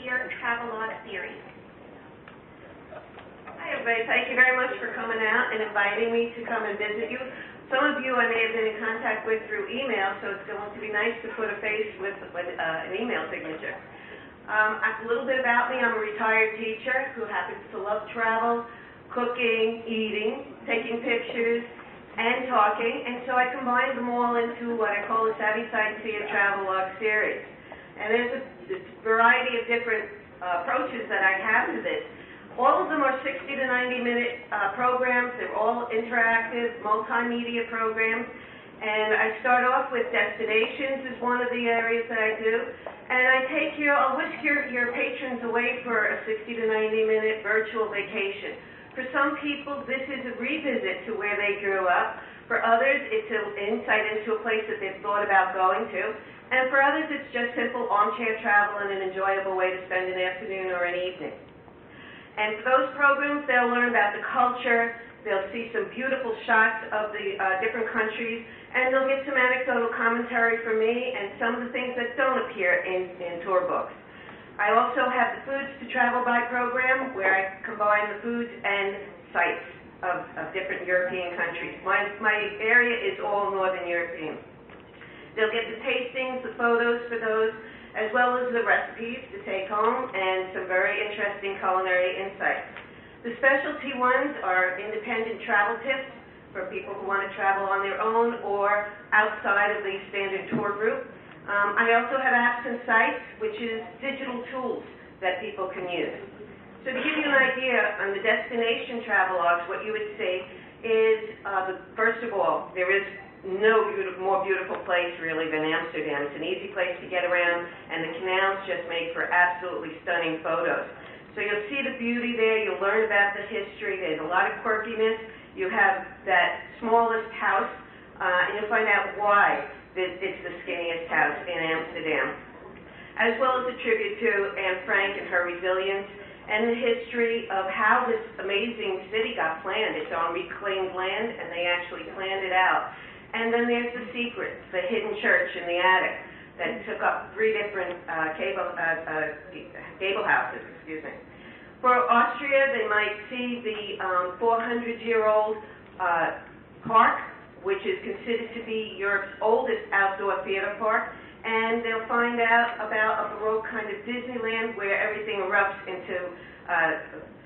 Sightseer Travelogue series. Hi everybody, thank you very much for coming out and inviting me to come and visit you. Some of you I may have been in contact with through email, so it's going to be nice to put a face with an email signature. A little bit about me: I'm a retired teacher who happens to love travel, cooking, eating, taking pictures, and talking, and so I combine them all into what I call the Savvy Sightseer Travelogue series. And there's a variety of different approaches that I have to this. All of them are 60 to 90 minute programs. They're all interactive, multimedia programs. And I start off with destinations is one of the areas that I do. And I'll whisk your patrons away for a 60 to 90 minute virtual vacation. For some people, this is a revisit to where they grew up. For others, it's an insight into a place that they've thought about going to. And for others, it's just simple armchair travel and an enjoyable way to spend an afternoon or an evening. And for those programs, they'll learn about the culture, they'll see some beautiful shots of the different countries, and they'll get some anecdotal commentary from me and some of the things that don't appear in tour books. I also have the Foods to Travel By program, where I combine the foods and sites of different European countries. My area is all Northern European. They'll get the tastings, the photos for those, as well as the recipes to take home and some very interesting culinary insights. The specialty ones are independent travel tips for people who want to travel on their own or outside of the standard tour group. I also have apps and sites, which is digital tools that people can use. So to give you an idea, on the destination travelogues, what you would see is, first of all, there is no more beautiful place really than Amsterdam. It's an easy place to get around, and the canals just make for absolutely stunning photos. So you'll see the beauty there, you'll learn about the history, there's a lot of quirkiness. You have that smallest house, and you'll find out why it's the skinniest house in Amsterdam. As well as a tribute to Anne Frank and her resilience, and the history of how this amazing city got planned. It's on reclaimed land, and they actually planned it out. And then there's the secret, the hidden church in the attic that took up 3 different gable houses, For Austria, they might see the 400-year-old park, which is considered to be Europe's oldest outdoor theater park, and they'll find out about a Baroque kind of Disneyland where everything erupts into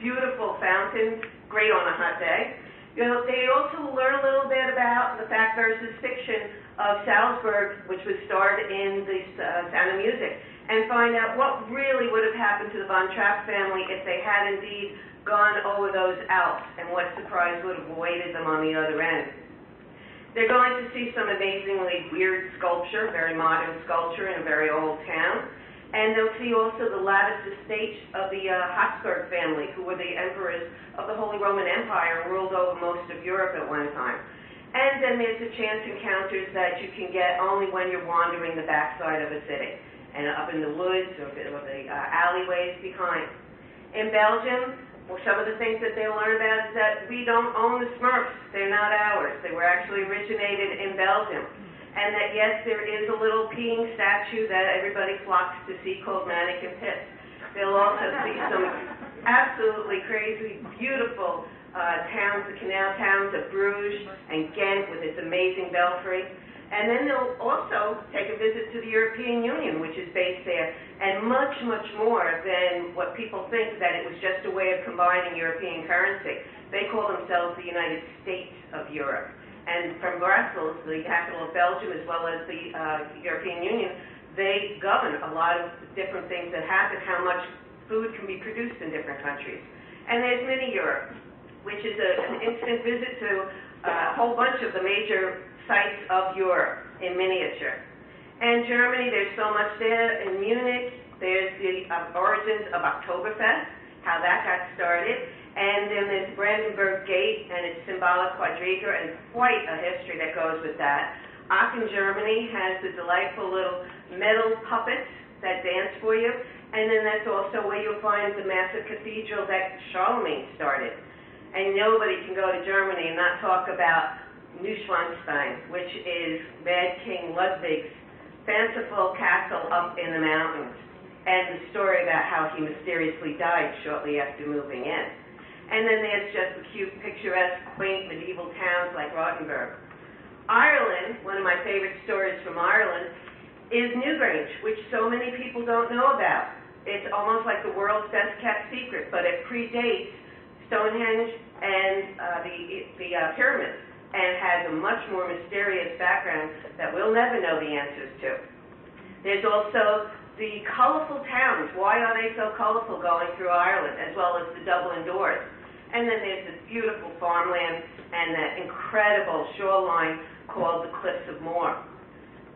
beautiful fountains, great on a hot day. They also learn a little bit about the fact versus fiction of Salzburg, which was starred in the Sound of Music, and find out what really would have happened to the Von Trapp family if they had indeed gone over those Alps, and what surprise would have awaited them on the other end. They're going to see some amazingly weird sculpture, very modern sculpture in a very old town. And they'll see also the lavish estates of the Habsburg family, who were the emperors of the Holy Roman Empire and ruled over most of Europe at one time. And then there's the chance encounters that you can get only when you're wandering the backside of a city, and up in the woods or the alleyways behind. In Belgium, some of the things that they'll learn about is that we don't own the Smurfs. They're not ours. They were actually originated in Belgium. And that, yes, there is a little peeing statue that everybody flocks to see called Mannequin Pits. They'll also see some absolutely crazy, beautiful towns, the canal towns of Bruges and Ghent with its amazing belfry. And then they'll also take a visit to the European Union, which is based there, and much, much more than what people think, that it was just a way of combining European currency. They call themselves the United States of Europe. And from Brussels, the capital of Belgium, as well as the European Union, they govern a lot of different things that happen, how much food can be produced in different countries. And there's Mini-Europe, which is an instant visit to a whole bunch of the major sites of Europe in miniature. And Germany, there's so much there. In Munich, there's the origins of Oktoberfest, how that got started. And then there's Brandenburg Gate and its symbolic quadriga, and quite a history that goes with that. Aachen, Germany has the delightful little metal puppets that dance for you. And then that's also where you'll find the massive cathedral that Charlemagne started. And nobody can go to Germany and not talk about Neuschwanstein, which is Mad King Ludwig's fanciful castle up in the mountains. and the story about how he mysteriously died shortly after moving in. And then there's just the cute, picturesque, quaint medieval towns like Rottenburg. Ireland, one of my favorite stories from Ireland, is Newgrange, which so many people don't know about. It's almost like the world's best kept secret, but it predates Stonehenge and the pyramids, and has a much more mysterious background that we'll never know the answers to. There's also the colorful towns. Why are they so colorful going through Ireland, as well as the Dublin Doors? And then there's this beautiful farmland and that incredible shoreline called the Cliffs of Moher.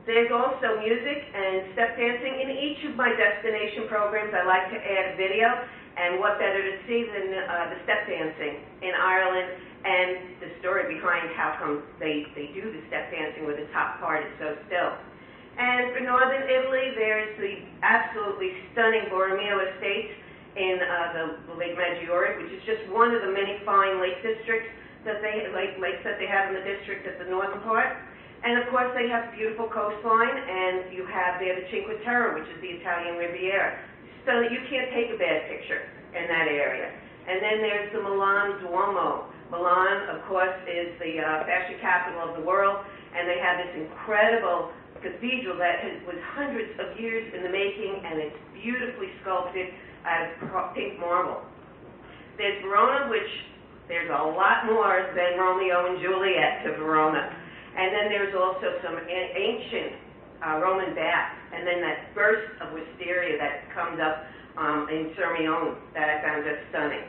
There's also music and step dancing. In each of my destination programs, I like to add a video, and what better to see than the step dancing in Ireland and the story behind how come they do the step dancing where the top part is so still. And for northern Italy, there's the absolutely stunning Borromeo Estates in the Lake Maggiore, which is just one of the many fine lake districts that lakes that they have in the district at the northern part. And of course, they have a beautiful coastline, and you have there the Cinque Terre, which is the Italian Riviera. So you can't take a bad picture in that area. And then there's the Milan Duomo. Milan, of course, is the fashion capital of the world, and they have this incredible cathedral that was hundreds of years in the making, and it's beautifully sculpted out of pink marble. There's Verona, which there's a lot more than Romeo and Juliet to Verona. And then there's also some ancient Roman baths, and then that burst of wisteria that comes up in Sirmione that I found just stunning.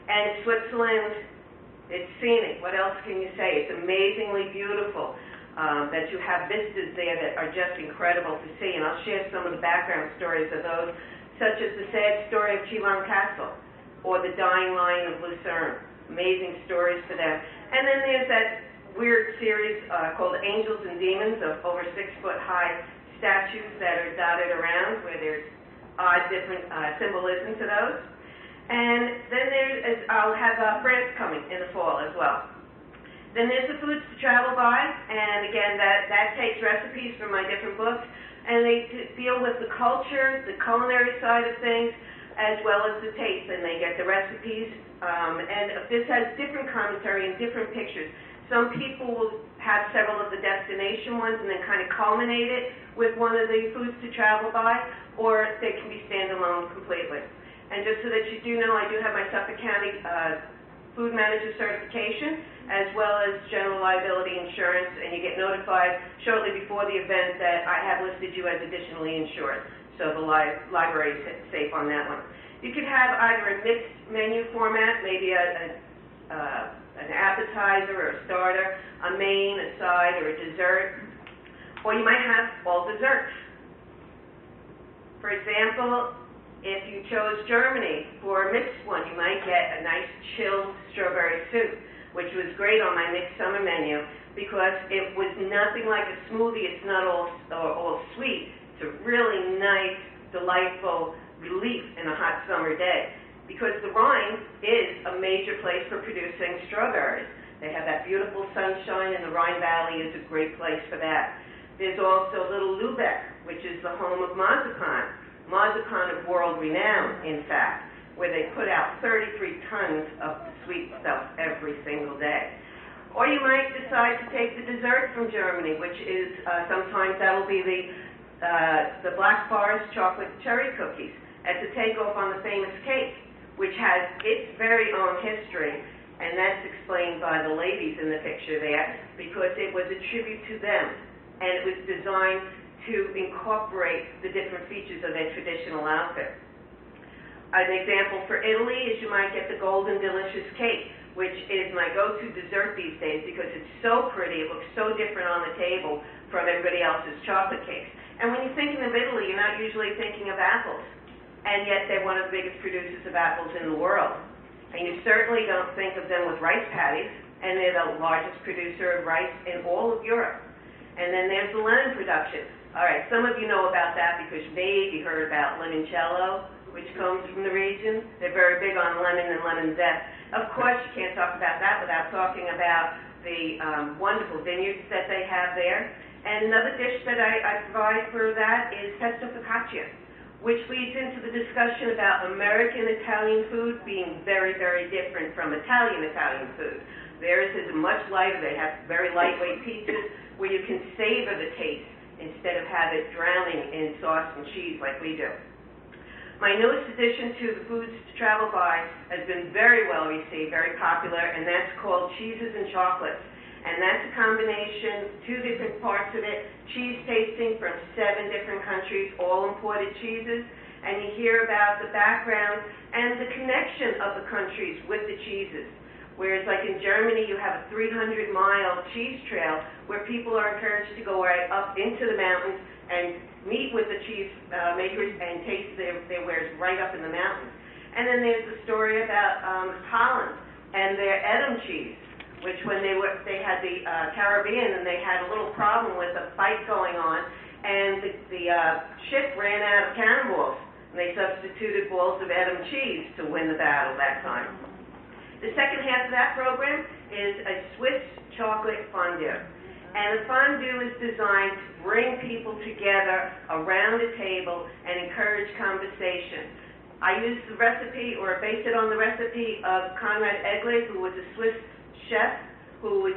And Switzerland, it's scenic. What else can you say? It's amazingly beautiful. That you have vistas there that are just incredible to see, and I'll share some of the background stories of those, such as the sad story of Chillon Castle, or the dying lion of Lucerne. Amazing stories for them. And then there's that weird series called Angels and Demons of over 6-foot-high statues that are dotted around, where there's odd different symbolism to those. And then I'll have France coming in the fall as well. Then there's the foods to travel by, and again, that takes recipes from my different books, and they deal with the culture, the culinary side of things, as well as the taste, and they get the recipes, and this has different commentary and different pictures. Some people will have several of the destination ones and then kind of culminate it with one of the foods to travel by, or they can be standalone completely. And just so that you do know, I do have my Suffolk County Food Manager certification, as well as general liability insurance, and you get notified shortly before the event that I have listed you as additionally insured. So the library is safe on that one. You could have either a mixed menu format, maybe an appetizer or a starter, a main, a side, or a dessert, or you might have all desserts. For example, if you chose Germany for a mixed one, you might get a nice chilled strawberry soup, which was great on my mixed summer menu because it was nothing like a smoothie. It's not all sweet. It's a really nice, delightful relief in a hot summer day, because the Rhine is a major place for producing strawberries. They have that beautiful sunshine, and the Rhine Valley is a great place for that. There's also Little Lübeck, which is the home of marzipan of world renown, in fact, where they put out 33 tons of the sweet stuff every single day. Or you might decide to take the dessert from Germany, which is sometimes that'll be the Black Forest chocolate cherry cookies as a takeoff on the famous cake, which has its very own history, and that's explained by the ladies in the picture there, because it was a tribute to them, and it was designed to incorporate the different features of their traditional outfit. An example for Italy is you might get the Golden Delicious cake, which is my go-to dessert these days because it's so pretty, it looks so different on the table from everybody else's chocolate cakes. And when you're thinking of Italy, you're not usually thinking of apples, and yet they're one of the biggest producers of apples in the world. And you certainly don't think of them with rice paddies, and they're the largest producer of rice in all of Europe. And then there's the lemon production. All right, some of you know about that because maybe you heard about limoncello, which comes from the region. They're very big on lemon and lemon zest. Of course, you can't talk about that without talking about the wonderful vineyards that they have there. And another dish that I provide for that is pesto focaccia, which leads into the discussion about American Italian food being very, very different from Italian food. Theirs is much lighter. They have very lightweight pizzas where you can savor the taste instead of have it drowning in sauce and cheese like we do. My newest addition to the Foods to Travel By has been very well received, very popular, and that's called Cheeses and Chocolates. And that's a combination, 2 different parts of it, cheese tasting from 7 different countries, all imported cheeses, and you hear about the background and the connection of the countries with the cheeses. Whereas like in Germany, you have a 300-mile cheese trail where people are encouraged to go right up into the mountains and meet with the cheese makers and taste their wares right up in the mountains. And then there's the story about Holland and their Edam cheese, which when they had the Caribbean and they had a little problem with a fight going on, and the ship ran out of cannonballs, and they substituted balls of Edam cheese to win the battle that time. The second half of that program is a Swiss chocolate fondue. And the fondue is designed to bring people together around a table and encourage conversation. I used the recipe, or based it on the recipe of Conrad Egli, who was a Swiss chef who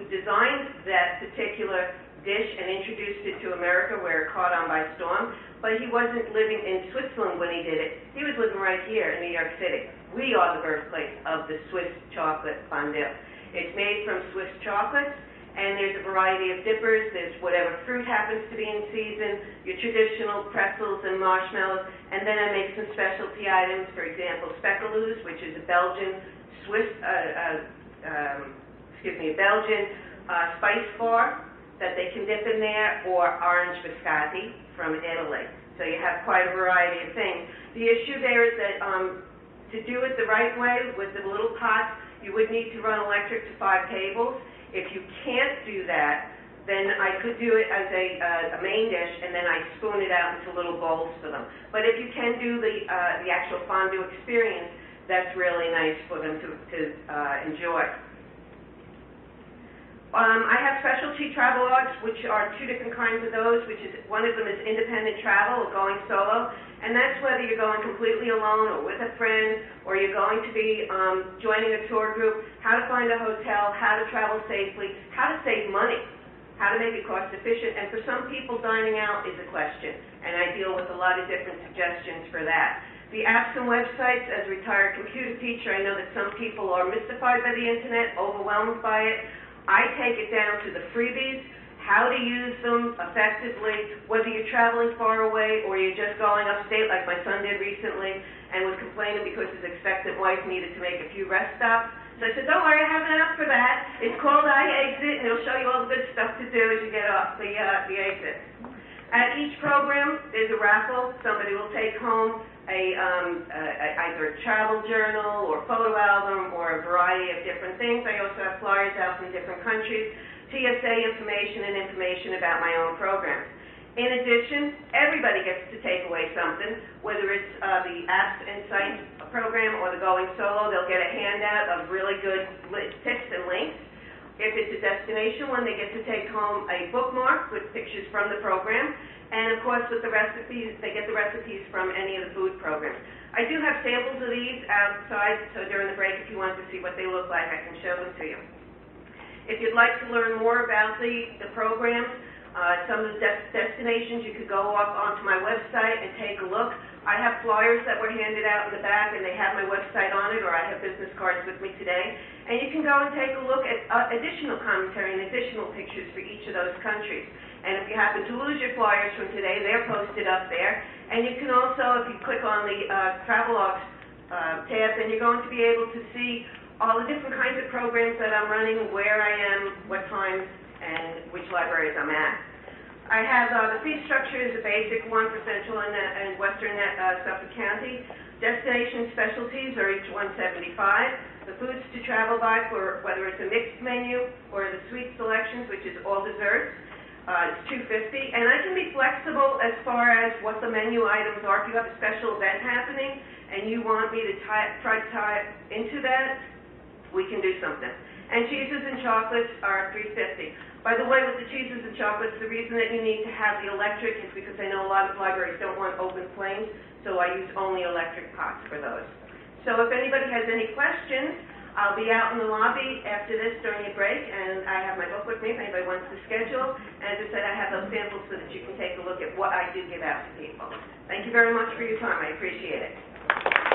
designed that particular dish and introduced it to America, where it caught on by storm. But he wasn't living in Switzerland when he did it. He was living right here in New York City. We are the birthplace of the Swiss chocolate fondue. It's made from Swiss chocolates, and there's a variety of dippers. There's whatever fruit happens to be in season, your traditional pretzels and marshmallows, and then I make some specialty items, for example, speculoos, which is a Belgian spice bar that they can dip in there, or orange biscotti from Italy. So you have quite a variety of things. The issue there is that to do it the right way with the little pots, you would need to run electric to 5 tables. If you can't do that, then I could do it as a main dish, and then I spoon it out into little bowls for them. But if you can do the actual fondue experience, that's really nice for them to enjoy. I have specialty travelogues, which are 2 different kinds of those, which is, one of them is independent travel, or going solo, and that's whether you're going completely alone or with a friend, or you're going to be joining a tour group, how to find a hotel, how to travel safely, how to save money, how to make it cost efficient, and for some people, dining out is a question, and I deal with a lot of different suggestions for that. The apps and websites, as a retired computer teacher, I know that some people are mystified by the internet, overwhelmed by it. I take it down to the freebies, how to use them effectively, whether you're traveling far away or you're just going upstate like my son did recently and was complaining because his expectant wife needed to make a few rest stops. So I said, don't worry, I have an app for that. It's called iExit, and it'll show you all the good stuff to do as you get off the exit. At each program, there's a raffle. Somebody will take home either a travel journal or photo album or a variety of different things. I also have flyers out from different countries, TSA information, and information about my own programs. In addition, everybody gets to take away something, whether it's the Apps and Sites program or the Going Solo. They'll get a handout of really good tips and links. If it's a destination one, they get to take home a bookmark with pictures from the program. And, of course, with the recipes, they get the recipes from any of the food programs. I do have samples of these outside, so during the break, if you want to see what they look like, I can show them to you. If you'd like to learn more about the programs, some of the destinations, you could go up onto my website and take a look. I have flyers that were handed out in the back, and they have my website on it, or I have business cards with me today. And you can go and take a look at additional commentary and additional pictures for each of those countries. And if you happen to lose your flyers from today, they're posted up there. And you can also, if you click on the Travelogues tab, then you're going to be able to see all the different kinds of programs that I'm running, where I am, what times, and which libraries I'm at. I have the fee structure is a basic one for Central and Western Suffolk County. Destination specialties are each $175. The foods to travel by, for whether it's a mixed menu or the sweet selections, which is all desserts, it's $250. And I can be flexible as far as what the menu items are. If you have a special event happening and you want me to try to tie into that, we can do something. And cheeses and chocolates are $350. By the way, with the cheeses and chocolates, the reason that you need to have the electric is because I know a lot of libraries don't want open flames, so I use only electric pots for those. So if anybody has any questions, I'll be out in the lobby after this during a break, and I have my book with me if anybody wants to schedule. And as I said, I have those samples so that you can take a look at what I do give out to people. Thank you very much for your time. I appreciate it.